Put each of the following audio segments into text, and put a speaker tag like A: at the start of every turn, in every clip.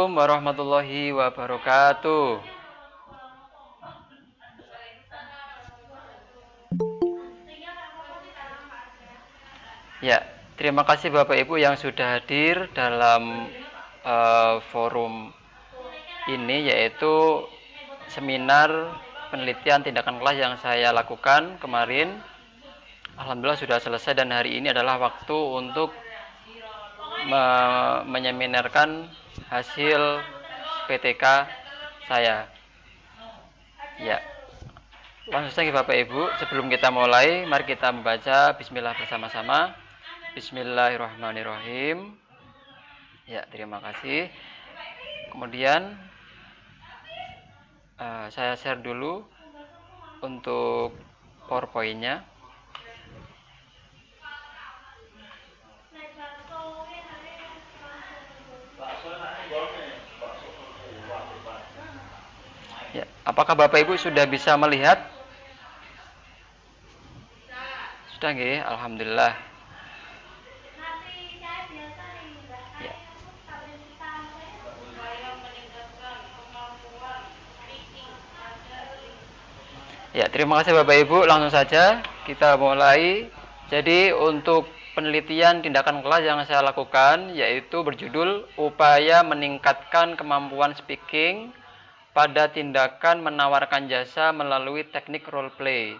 A: Assalamualaikum warahmatullahi wabarakatuh. Ya, terima kasih Bapak Ibu yang sudah hadir dalam forum ini, yaitu seminar penelitian tindakan kelas yang saya lakukan kemarin. Alhamdulillah sudah selesai dan hari ini adalah waktu untuk menyeminarkan hasil PTK saya. Ya, langsung saja Bapak Ibu, sebelum kita mulai, mari kita membaca Bismillah bersama-sama. Bismillahirrahmanirrahim. Ya, terima kasih. Kemudian saya share dulu untuk PowerPoint-nya. Ya, apakah Bapak Ibu sudah bisa melihat? Sudah nggih, alhamdulillah. Ya. Ya, terima kasih Bapak Ibu. Langsung saja kita mulai. Jadi untuk penelitian tindakan kelas yang saya lakukan yaitu berjudul Upaya Meningkatkan Kemampuan Speaking pada Tindakan Menawarkan Jasa Melalui Teknik Role Play.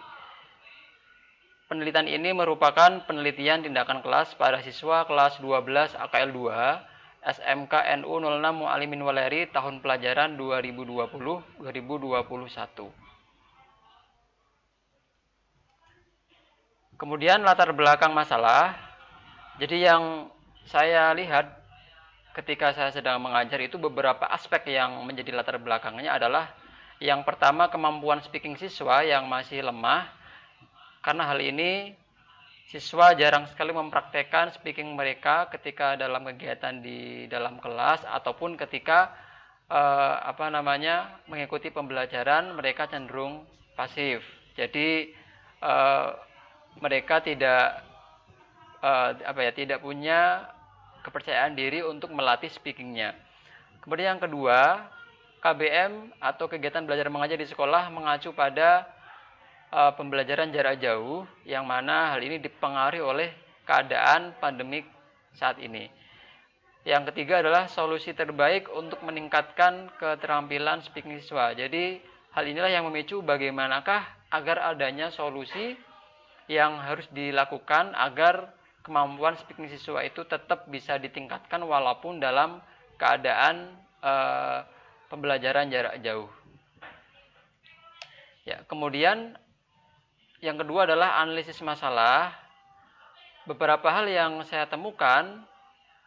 A: Penelitian ini merupakan penelitian tindakan kelas pada siswa kelas 12 AKL 2 SMK NU 06 Mu'alimin Waleri tahun pelajaran 2020-2021. Kemudian latar belakang masalah. Jadi yang saya lihat ketika saya sedang mengajar itu beberapa aspek yang menjadi latar belakangnya adalah yang pertama kemampuan speaking siswa yang masih lemah. Karena hal ini siswa jarang sekali mempraktekkan speaking mereka ketika dalam kegiatan di dalam kelas ataupun ketika mengikuti pembelajaran mereka cenderung pasif. Jadi mereka tidak punya kepercayaan diri untuk melatih speakingnya. Kemudian yang kedua, KBM atau kegiatan belajar mengajar di sekolah mengacu pada pembelajaran jarak jauh, yang mana hal ini dipengaruhi oleh keadaan pandemik saat ini. Yang ketiga adalah solusi terbaik untuk meningkatkan keterampilan speaking siswa. Jadi hal inilah yang memicu bagaimanakah agar adanya solusi yang harus dilakukan agar kemampuan speaking siswa itu tetap bisa ditingkatkan walaupun dalam keadaan pembelajaran jarak jauh. Ya, kemudian yang kedua adalah analisis masalah. Beberapa hal yang saya temukan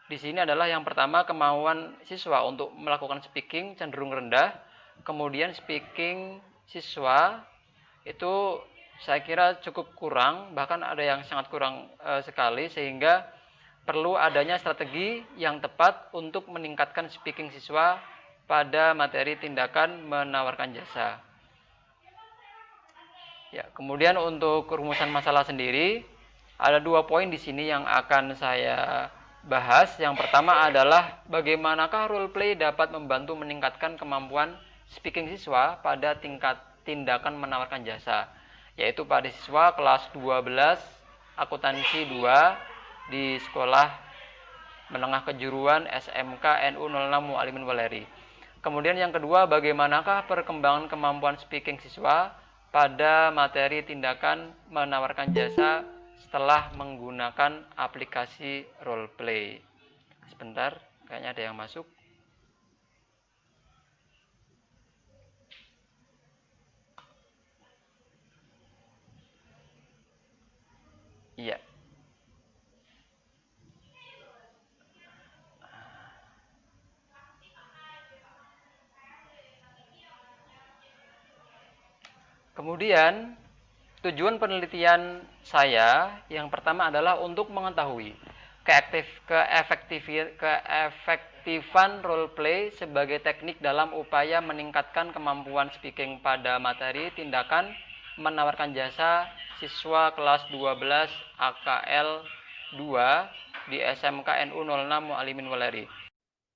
A: di sini adalah yang pertama kemauan siswa untuk melakukan speaking cenderung rendah. Kemudian speaking siswa itu saya kira cukup kurang, bahkan ada yang sangat kurang sekali, sehingga perlu adanya strategi yang tepat untuk meningkatkan speaking siswa pada materi tindakan menawarkan jasa. Ya, kemudian untuk rumusan masalah sendiri, ada 2 poin di sini yang akan saya bahas. Yang pertama adalah bagaimanakah role play dapat membantu meningkatkan kemampuan speaking siswa pada tingkat tindakan menawarkan jasa, yaitu pada siswa kelas 12 akuntansi 2 di sekolah menengah kejuruan SMK NU 06 Mu'alimin Waleri. Kemudian yang kedua, bagaimanakah perkembangan kemampuan speaking siswa pada materi tindakan menawarkan jasa setelah menggunakan aplikasi role play. Sebentar, kayaknya ada yang masuk. Iya. Kemudian tujuan penelitian saya yang pertama adalah untuk mengetahui keefektifan role play sebagai teknik dalam upaya meningkatkan kemampuan speaking pada materi tindakan menawarkan jasa siswa kelas 12 AKL 2 di SMK NU 06 Mu'alimin Waleri.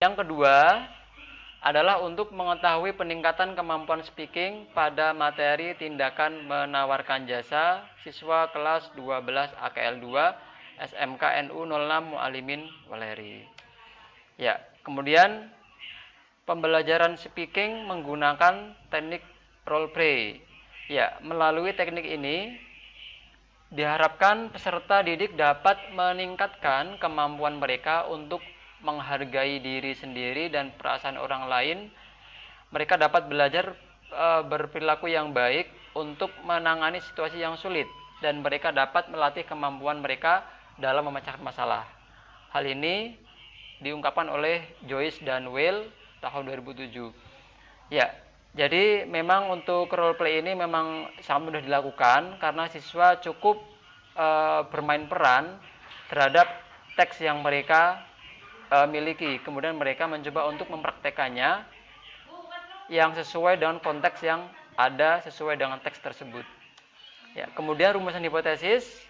A: Yang kedua, adalah untuk mengetahui peningkatan kemampuan speaking pada materi tindakan menawarkan jasa siswa kelas 12 AKL 2 SMK NU 06 Mualimin Waleri. Ya, kemudian pembelajaran speaking menggunakan teknik role play. Ya, melalui teknik ini diharapkan peserta didik dapat meningkatkan kemampuan mereka untuk menghargai diri sendiri dan perasaan orang lain. Mereka dapat belajar berperilaku yang baik untuk menangani situasi yang sulit, dan mereka dapat melatih kemampuan mereka dalam memecahkan masalah. Hal ini diungkapkan oleh Joyce dan Will tahun 2007. Ya, jadi memang untuk role play ini memang sangat mudah dilakukan karena siswa cukup bermain peran terhadap teks yang mereka miliki. Kemudian mereka mencoba untuk mempraktekannya yang sesuai dengan konteks yang ada sesuai dengan teks tersebut. Ya, kemudian rumusan hipotesis,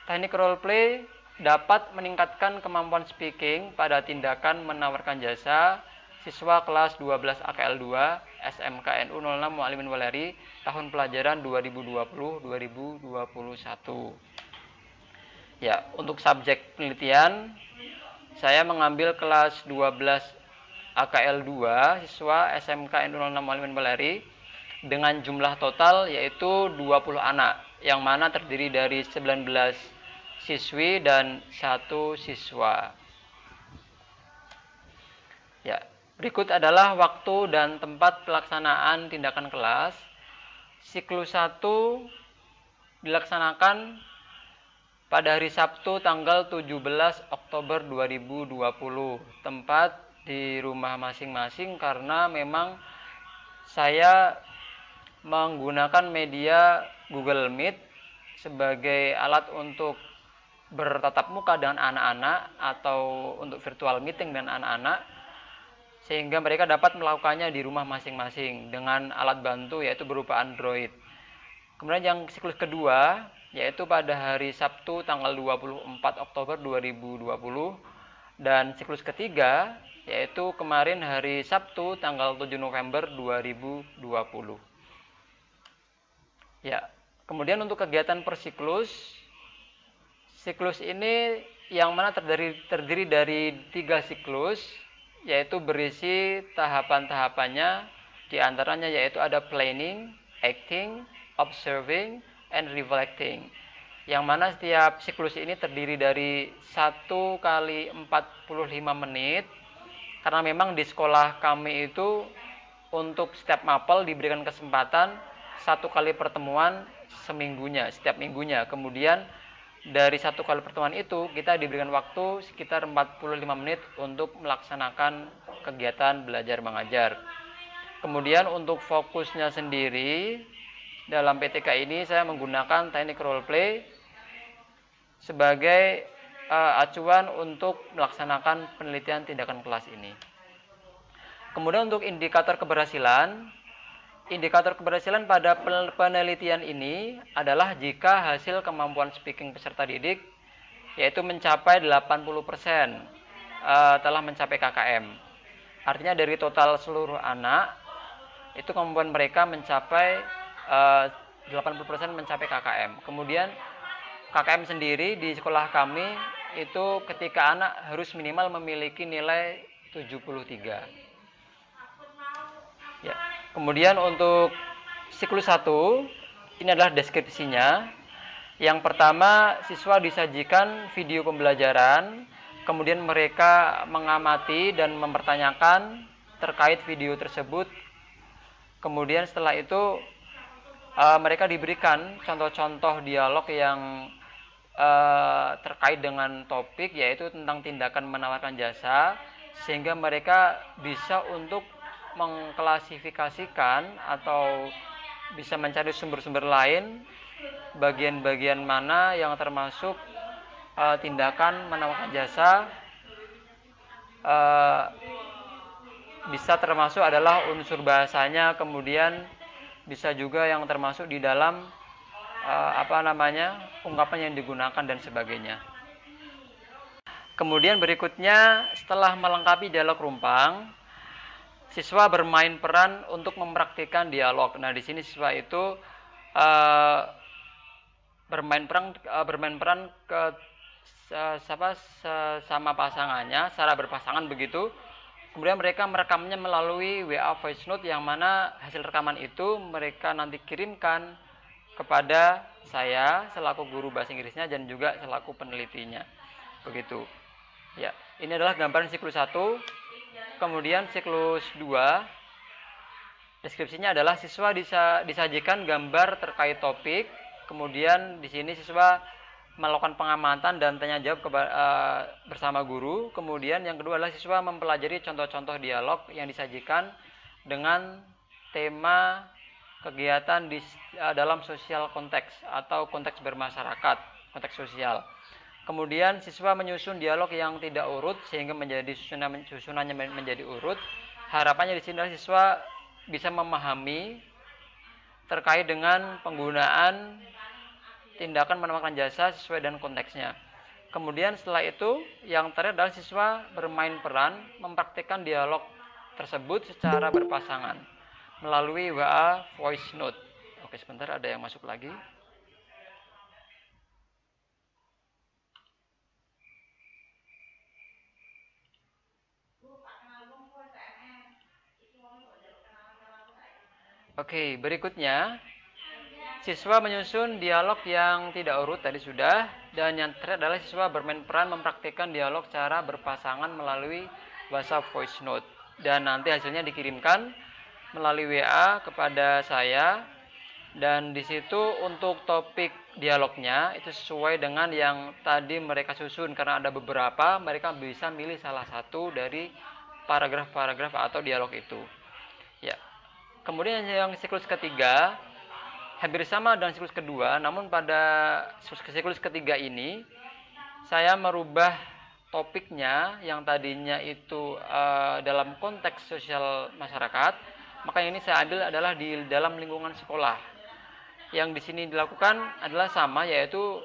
A: teknik role play dapat meningkatkan kemampuan speaking pada tindakan menawarkan jasa siswa kelas 12 AKL 2 SMK NU 06 Mualimin Waleri tahun pelajaran 2020-2021. Ya, untuk subjek penelitian saya mengambil kelas 12 AKL 2 siswa SMK NU 06 Mualimin Waleri dengan jumlah total yaitu 20 anak, yang mana terdiri dari 19 siswi dan 1 siswa. Ya, berikut adalah waktu dan tempat pelaksanaan tindakan kelas. Siklus 1 dilaksanakan pada hari Sabtu tanggal 17 Oktober 2020. Tempat di rumah masing-masing karena memang saya menggunakan media Google Meet sebagai alat untuk bertatap muka dengan anak-anak atau untuk virtual meeting dengan anak-anak, sehingga mereka dapat melakukannya di rumah masing-masing dengan alat bantu yaitu berupa Android. Kemudian yang siklus kedua yaitu pada hari Sabtu tanggal 24 Oktober 2020 dan siklus ketiga yaitu kemarin hari Sabtu tanggal 7 November 2020. Ya, kemudian untuk kegiatan per siklus ini yang mana terdiri dari 3 siklus, yaitu berisi tahapan-tahapannya, diantaranya yaitu ada planning, acting, observing, and reflecting. Yang mana setiap siklus ini terdiri dari 1 kali 45 menit, karena memang di sekolah kami itu untuk setiap mapel diberikan kesempatan 1 kali pertemuan setiap minggunya. Kemudian dari 1 kali pertemuan itu kita diberikan waktu sekitar 45 menit untuk melaksanakan kegiatan belajar mengajar. Kemudian untuk fokusnya sendiri dalam PTK ini saya menggunakan teknik role play sebagai acuan untuk melaksanakan penelitian tindakan kelas ini. Kemudian untuk indikator keberhasilan pada penelitian ini adalah jika hasil kemampuan speaking peserta didik yaitu mencapai 80% telah mencapai KKM. Artinya dari total seluruh anak itu kemampuan mereka mencapai 80% mencapai KKM. Kemudian KKM sendiri di sekolah kami itu ketika anak harus minimal memiliki nilai 73. Ya. Kemudian untuk siklus 1 ini adalah deskripsinya. Yang pertama, siswa disajikan video pembelajaran, kemudian mereka mengamati dan mempertanyakan terkait video tersebut. Kemudian setelah itu mereka diberikan contoh-contoh dialog yang terkait dengan topik yaitu tentang tindakan menawarkan jasa, sehingga mereka bisa untuk mengklasifikasikan atau bisa mencari sumber-sumber lain bagian-bagian mana yang termasuk tindakan menawarkan jasa, bisa termasuk adalah unsur bahasanya, kemudian bisa juga yang termasuk di dalam ungkapan yang digunakan dan sebagainya. Kemudian berikutnya setelah melengkapi dialog rumpang, siswa bermain peran untuk mempraktikkan dialog. Nah, di sini siswa itu bermain peran ke sama pasangannya secara berpasangan begitu. Kemudian mereka merekamnya melalui WA voice note, yang mana hasil rekaman itu mereka nanti kirimkan kepada saya selaku guru bahasa Inggrisnya dan juga selaku penelitinya. Begitu. Ya, ini adalah gambaran siklus 1. Kemudian siklus 2, deskripsinya adalah siswa disajikan gambar terkait topik. Kemudian di sini siswa melakukan pengamatan dan tanya jawab bersama guru. Kemudian yang kedua adalah siswa mempelajari contoh-contoh dialog yang disajikan dengan tema kegiatan dalam sosial konteks atau konteks bermasyarakat, konteks sosial. Kemudian siswa menyusun dialog yang tidak urut sehingga menjadi susunannya menjadi urut. Harapannya di sini adalah siswa bisa memahami terkait dengan penggunaan tindakan menawarkan jasa sesuai dengan konteksnya. Kemudian setelah itu yang terakhir adalah siswa bermain peran mempraktikkan dialog tersebut secara berpasangan melalui WA voice note. Oke, sebentar, ada yang masuk lagi. Oke, berikutnya siswa menyusun dialog yang tidak urut tadi sudah, dan yang terakhir adalah siswa bermain peran mempraktikkan dialog secara berpasangan melalui WhatsApp voice note, dan nanti hasilnya dikirimkan melalui WA kepada saya. Dan di situ untuk topik dialognya itu sesuai dengan yang tadi mereka susun, karena ada beberapa, mereka bisa milih salah satu dari paragraf-paragraf atau dialog itu. Ya. Kemudian yang siklus ketiga hampir sama dengan siklus kedua, namun pada siklus ketiga ini saya merubah topiknya yang tadinya itu dalam konteks sosial masyarakat, maka ini saya ambil adalah di dalam lingkungan sekolah. Yang di sini dilakukan adalah sama, yaitu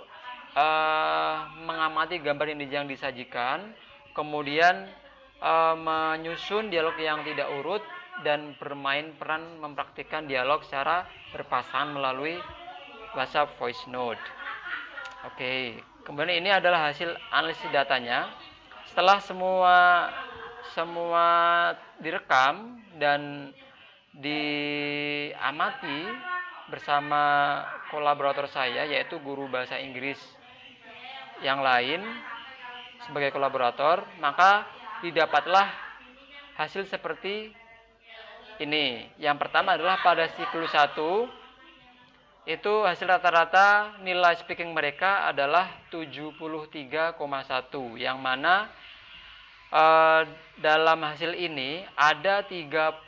A: mengamati gambar yang disajikan, kemudian menyusun dialog yang tidak urut, dan bermain peran mempraktikkan dialog secara berpasangan melalui WhatsApp voice note. Oke, kemudian ini adalah hasil analisis datanya. Setelah semua direkam dan diamati bersama kolaborator saya, yaitu guru bahasa Inggris yang lain sebagai kolaborator, maka didapatlah hasil seperti ini. Yang pertama adalah pada siklus 1 itu hasil rata-rata nilai speaking mereka adalah 73,1, yang mana dalam hasil ini ada 35%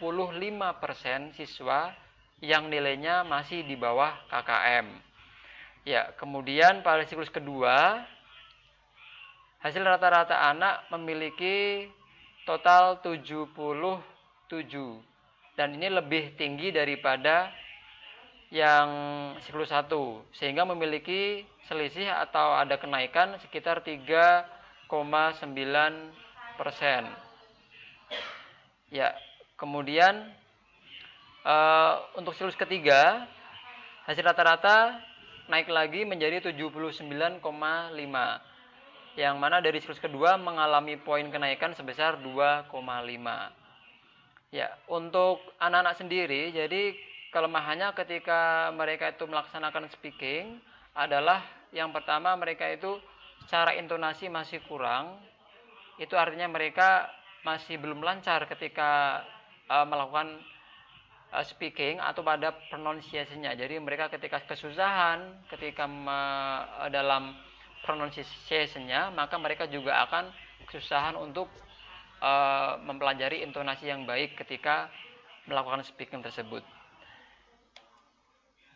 A: siswa yang nilainya masih di bawah KKM. Ya, kemudian pada siklus kedua hasil rata-rata anak memiliki total 77, dan ini lebih tinggi daripada yang siklus 1, sehingga memiliki selisih atau ada kenaikan sekitar 3,9%. Ya, kemudian untuk siklus ketiga hasil rata-rata naik lagi menjadi 79,5, yang mana dari siklus kedua mengalami poin kenaikan sebesar 2,5. Ya, untuk anak-anak sendiri, jadi kelemahannya ketika mereka itu melaksanakan speaking adalah yang pertama, mereka itu secara intonasi masih kurang. Itu artinya mereka masih belum lancar ketika melakukan speaking atau pada pronunciation-nya. Jadi mereka ketika kesusahan ketika dalam pronunciation-nya, maka mereka juga akan kesusahan untuk mempelajari intonasi yang baik ketika melakukan speaking tersebut.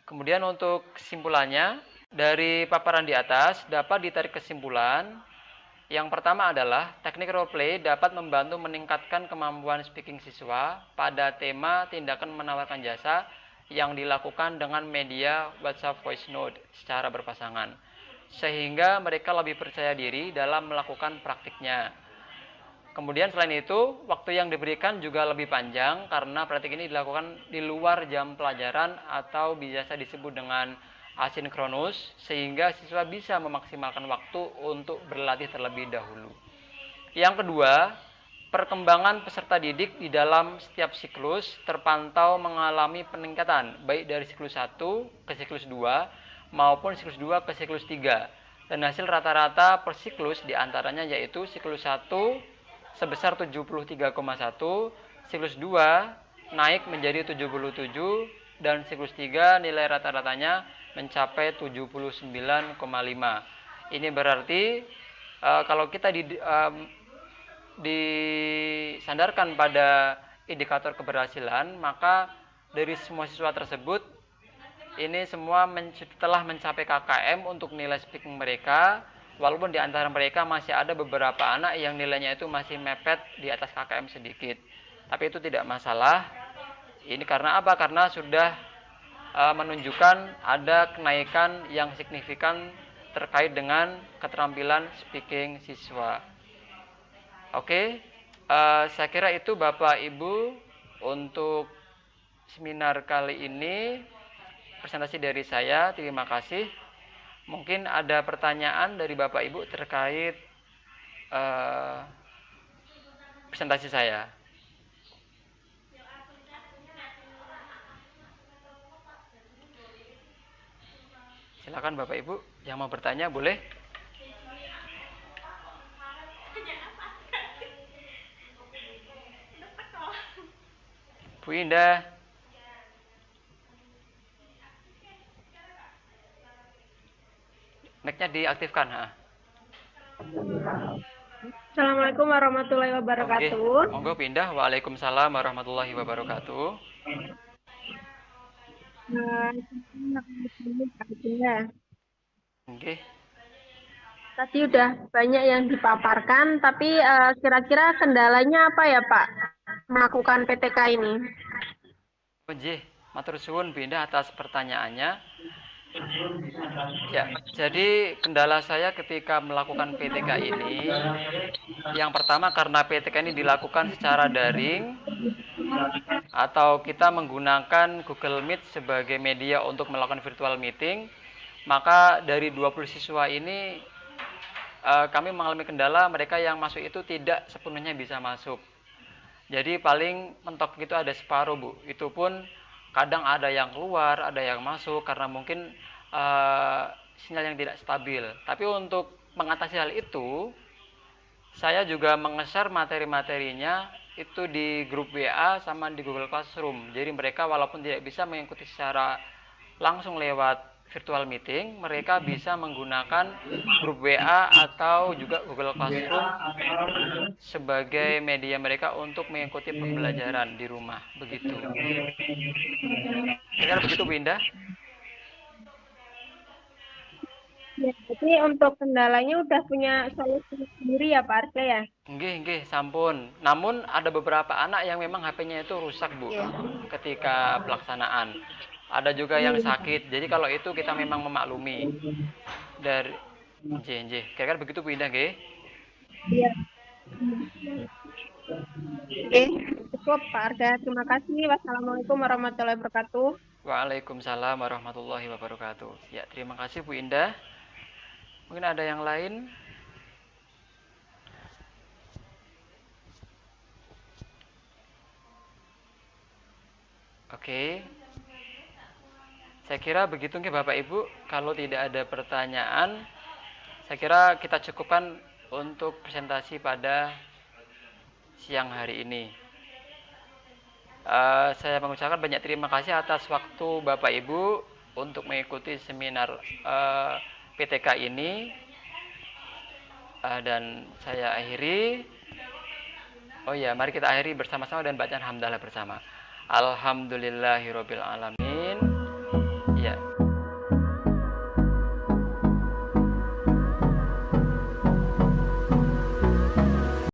A: Kemudian untuk kesimpulannya, dari paparan di atas dapat ditarik kesimpulan. Yang pertama adalah teknik role play dapat membantu meningkatkan kemampuan speaking siswa pada tema tindakan menawarkan jasa yang dilakukan dengan media WhatsApp voice note secara berpasangan, sehingga mereka lebih percaya diri dalam melakukan praktiknya. Kemudian selain itu, waktu yang diberikan juga lebih panjang karena praktik ini dilakukan di luar jam pelajaran atau biasa disebut dengan asinkronus, sehingga siswa bisa memaksimalkan waktu untuk berlatih terlebih dahulu. Yang kedua, perkembangan peserta didik di dalam setiap siklus terpantau mengalami peningkatan, baik dari siklus 1 ke siklus 2 maupun siklus 2 ke siklus 3. Dan hasil rata-rata per siklus diantaranya yaitu siklus 1 sebesar 73,1, siklus 2 naik menjadi 77, dan siklus 3 nilai rata-ratanya mencapai 79,5. Ini berarti kalau kita disandarkan pada indikator keberhasilan, maka dari semua siswa tersebut ini semua telah mencapai KKM untuk nilai speaking mereka, walaupun di antara mereka masih ada beberapa anak yang nilainya itu masih mepet di atas KKM sedikit. Tapi itu tidak masalah. Ini karena apa? Karena sudah menunjukkan ada kenaikan yang signifikan terkait dengan keterampilan speaking siswa. Oke, saya kira itu Bapak Ibu untuk seminar kali ini. Presentasi dari saya, terima kasih. Mungkin ada pertanyaan dari Bapak Ibu terkait presentasi saya. Silakan Bapak Ibu yang mau bertanya boleh. Bu Indah. Mic-nya diaktifkan.
B: Assalamualaikum warahmatullahi wabarakatuh.
A: Oke, monggo pindah. Waalaikumsalam warahmatullahi wabarakatuh. Oke.
B: Tadi udah banyak yang dipaparkan, tapi kira-kira kendalanya apa ya Pak melakukan PTK ini?
A: Matur suwun pindah atas pertanyaannya. Ya, jadi kendala saya ketika melakukan PTK ini, yang pertama karena PTK ini dilakukan secara daring atau kita menggunakan Google Meet sebagai media untuk melakukan virtual meeting, maka dari 20 siswa ini kami mengalami kendala mereka yang masuk itu tidak sepenuhnya bisa masuk. Jadi paling mentok itu ada separuh, Bu. Itu pun kadang ada yang keluar, ada yang masuk karena mungkin sinyal yang tidak stabil. Tapi untuk mengatasi hal itu, saya juga mengeser materi-materinya itu di grup WA sama di Google Classroom. Jadi mereka walaupun tidak bisa mengikuti secara langsung lewat virtual meeting, mereka bisa menggunakan grup WA atau juga Google Classroom sebagai media mereka untuk mengikuti pembelajaran di rumah. Begitu. Kira-kira begitu, Bu Indah?
B: Ya, jadi untuk kendalanya udah punya solusi sendiri ya Pak Arsya ya?
A: Nggih, sampun. Namun ada beberapa anak yang memang HP-nya itu rusak, Bu, ketika pelaksanaan. Ada juga yang sakit. Jadi kalau itu kita memang memaklumi. Dari kira-kira begitu Bu Indah, nggih?
B: Iya. Oke, cukup Pak Arsya. Terima kasih. Wassalamualaikum warahmatullahi wabarakatuh.
A: Waalaikumsalam warahmatullahi wabarakatuh. Ya, terima kasih Bu Indah. Mungkin ada yang lain? Oke. Saya kira begitu nggih Bapak Ibu. Kalau tidak ada pertanyaan, saya kira kita cukupkan untuk presentasi pada siang hari ini. Saya mengucapkan banyak terima kasih atas waktu Bapak Ibu untuk mengikuti seminar PTK ini. Dan saya akhiri. Oh ya, mari kita akhiri bersama-sama dan bacaan hamdalah bersama. Alhamdulillahirabbil alamin.